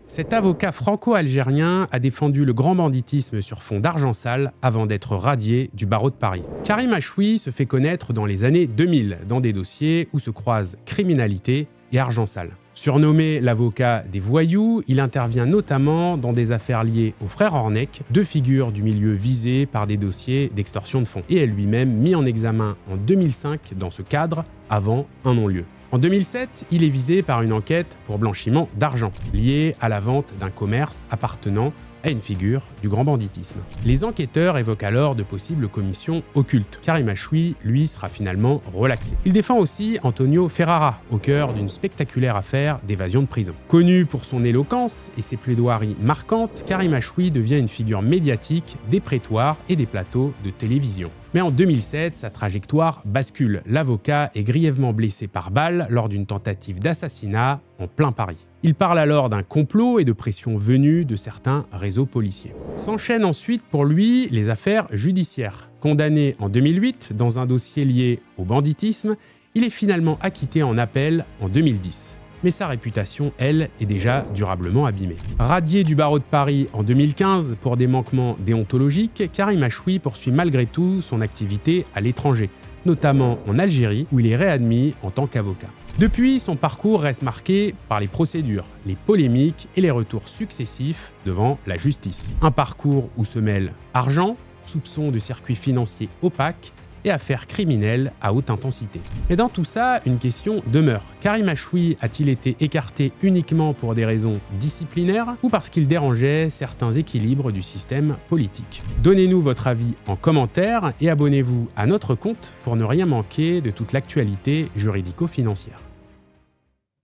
Cet avocat franco-algérien a défendu le grand banditisme sur fond d'argent sale avant d'être radié du barreau de Paris. Karim Achoui se fait connaître dans les années 2000 dans des dossiers où se croisent criminalité et argent sale. Surnommé l'avocat des voyous, il intervient notamment dans des affaires liées aux frères Ornec, deux figures du milieu visées par des dossiers d'extorsion de fonds, et est lui-même mis en examen en 2005 dans ce cadre, avant un non-lieu. En 2007, il est visé par une enquête pour blanchiment d'argent, liée à la vente d'un commerce appartenant à une figure du grand banditisme. Les enquêteurs évoquent alors de possibles commissions occultes. Karim Achoui, lui, sera finalement relaxé. Il défend aussi Antonio Ferrara, au cœur d'une spectaculaire affaire d'évasion de prison. Connu pour son éloquence et ses plaidoiries marquantes, Karim Achoui devient une figure médiatique des prétoires et des plateaux de télévision. Mais en 2007, sa trajectoire bascule. L'avocat est grièvement blessé par balle lors d'une tentative d'assassinat en plein Paris. Il parle alors d'un complot et de pression venue de certains réseaux policiers. S'enchaînent ensuite pour lui les affaires judiciaires. Condamné en 2008 dans un dossier lié au banditisme, il est finalement acquitté en appel en 2010. Mais sa réputation, elle, est déjà durablement abîmée. Radié du barreau de Paris en 2015 pour des manquements déontologiques, Karim Achoui poursuit malgré tout son activité à l'étranger, notamment en Algérie où il est réadmis en tant qu'avocat. Depuis, son parcours reste marqué par les procédures, les polémiques et les retours successifs devant la justice. Un parcours où se mêlent argent, soupçons de circuits financiers opaques et affaires criminelles à haute intensité. Mais dans tout ça, une question demeure. Karim Achoui a-t-il été écarté uniquement pour des raisons disciplinaires ou parce qu'il dérangeait certains équilibres du système politique? Donnez-nous votre avis en commentaire et abonnez-vous à notre compte pour ne rien manquer de toute l'actualité juridico-financière.